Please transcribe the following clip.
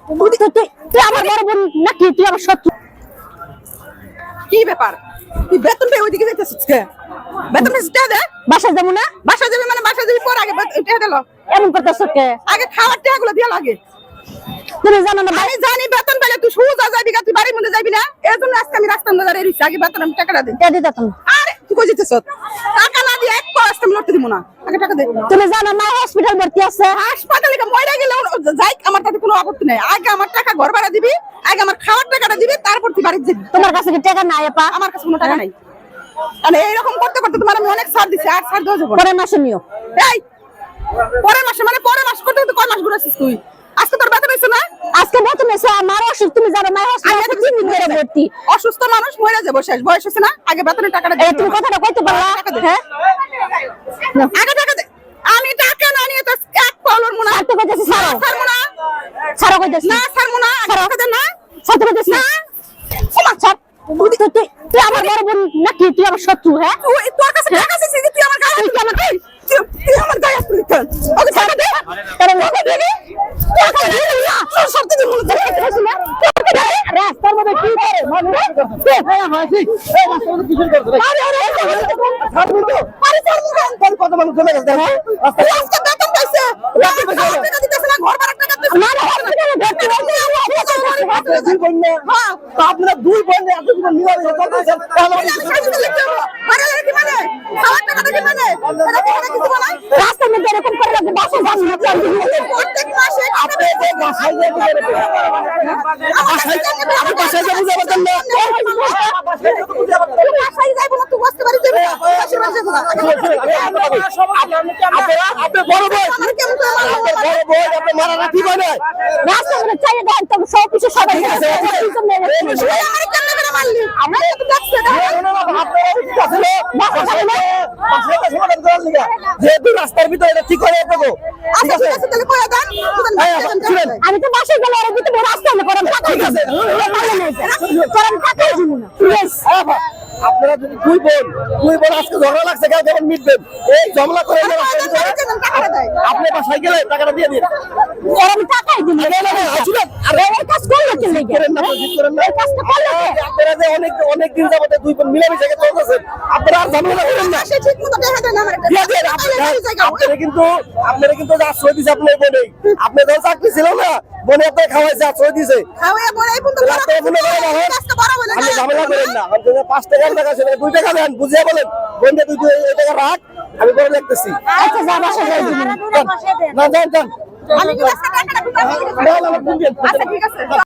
তুই আমার বড় বোন নাকি তুই আমার শত্রু? কি ব্যাপার? তুই বেতন পেয়ে ওইদিকে যাইতেছিস কে? বেতন পেয়ে দে। বাসা যাবো না? বাসা যাবি মানে বাসা যাবি পর আগে টাকা দিল। এমন করতেছ কে? আগে খাওয়ার টাকাগুলো দিয়া লাগে। তুমি জানো না আমি জানি বেতন পেলে তুই সোজা যাবি তুই বাড়ির মধ্যে যাবি না। এর জন্য আজকে আমি রাস্তার মধ্যে দাঁড়িয়ে রইছি। আগে বেতন আমি টাকাটা দে। দিতে তুমি। আরে তুই কই যেতেছ? টাকা না দিয়ে এক পয়সা আমি লড়তে দিব না। আগে টাকা দে। তুমি জানো না হসপিটাল ভর্তি আছে? হাসপাতালে মরে গেলে যাই আমার তাতে কোনো আপত্তি নাই। আগে আমার টাকা ঘর ভাড়া দিবি, আগে আমার খাওয়ার টাকাটা দিবি, তারপর তুই বাড়িতে যাবি। তোমার কাছে কি টাকা নাই আপা? আমার কাছে কোনো টাকা নাই। মানে এইরকম করতে করতে তোমার আমি অনেক ছাড় দিছি। আর ছাড় দেওয়া যাবে না। পরের মাসে নিও। এই পরের মাসে মানে পরের মাস করতে করতে কয় মাস ঘুরেছিস তুই? আজকে তোর বেতন হয়েছে না? আজকে বেতন এসে আমার অসুখ তুমি জানো না হসপিটালে 3 দিন ধরে ভর্তি। অসুস্থ মানুষ মরে যাবো, শেষ বয়স হয়েছে না? আগে বেতনের টাকাটা দে। তুমি কথাটা কইতে পারলা? হ্যাঁ আগে টাকা দে। আমি টাকা না নিয়ে তো এক পাউলর মুনা ছাড়তে কইতেছি ছাড়ো। ছাড়বো না। ছাড়ো কইতেছি না ছাড়বো না। আগে টাকা দে না। ছাড়তে কইতেছি না। ওমা ছাড়। তুই আমার বড় বোন নাকি তুই আমার শত্রু? হ্যাঁ তুই তোর কাছে টাকা চাইছিস তুই আমার গায়ে তুই আমার গায়ে তুই আমার গায়ে আসলি কেন? ওকে টাকা দে। তাহলে লোকে দিবি টাকা দিবি না সত্যি তুই মনে দেখতেছিস না রাস্তার মধ্যে কি করে মানুষ এই রাস্তার মধ্যে কিসের করছে? আরে আরে ছাড়বি তো? আরে তোর মুখে তাহলে কত মানুষ জমে গেছে দেখো। তুই আজকে বেতন পাইছে টাকা দিতেছ না, ঘর ভাড়া টাকা দিতেছ না না হসপিটালে ভর্তি আপনারা দুই বোন না? হ্যাঁ তা আপনারা দুই বোন না এতগুলো মিলামিশা করতেছেন, তাহলে আমি কিছু করতে পারবো না। খাওয়ার টাকাটা কি মানে? এটা কি কিছু বলা? রাস্তার মধ্যে এরকম করে রাখবে বাসে যাবি না প্রত্যেক মাসে আপনি যে বাসায় যাবেন আপনি বাসায় যাবেন যাবেন না? বাসায় যাইবো না, তুই বসতে পারিস যাবি না। বাসায় বাসায় যাবো না। আপনি বড় বোন, আমার কেমন করে মারলো? আপনার বড় বোন, আপনি মারাটা ঠিক হয় না। রাস্তার মধ্যে চাইয়ে দেন তো সব কিছু সবাই তুই আমার কেমন করে মারলি? আমরা তো দেখছি না। যেহেতু রাস্তার ভিতরে এটা ঠিক করে আপনাকে আচ্ছা ঠিক আছে তাহলে কইয়া দেন। শুনেন, আমি তো বাসে গেলে আর দিতে রাস্তা না করেন টাকা ঠিক আছে। করেন টাকাই দিব না প্লিজ আপনারা যদি দুই বোন আজকে ঝগড়া লাগছে কেউ যখন মিটবেন এই জমলা করে নিয়ে রাস্তার ভিতরে টাকাটা দেয়। আপনি বাসায় গেলে টাকাটা দিয়ে দিন। আমি টাকাই দিব শুনেন, আরে এই কাজ করলে কি লাগে করেন না, জিদ করেন না। এই কাজটা করলে কি? আপনারা যে অনেক দিন যাবত দুই বোন মিলেমিশে চলতেছেন, আপনারা আর ঝামেলা করেন না। সে ঠিক মতো টাকা দেয় না আমার একটা। দিয়ে দেন, আপনারা কিন্তু যা আশ্রয় দিছে আপনার বোনে, আপনি যখন চাকরি ছিল না বোনে আপনার খাওয়াইছে আশ্রয় দিছে। খাওয়া বড় এই পর্যন্ত রাস্তা মনে করেন না, হ্যাঁ? রাস্তা বড় বলে আপনি ঝামেলা করেন না, আপনি যে 5 টাকা সেটা 2 টাকা দেন, বুঝিয়ে বলেন বোনটা 2 টাকা রাখ, আমি করে দেখতেছি। আচ্ছা যা বাসা যাই দিব না যান আমি কি আজকে টাকাটা ঢুকাবো? না, না, না, আচ্ছা ঠিক আছে।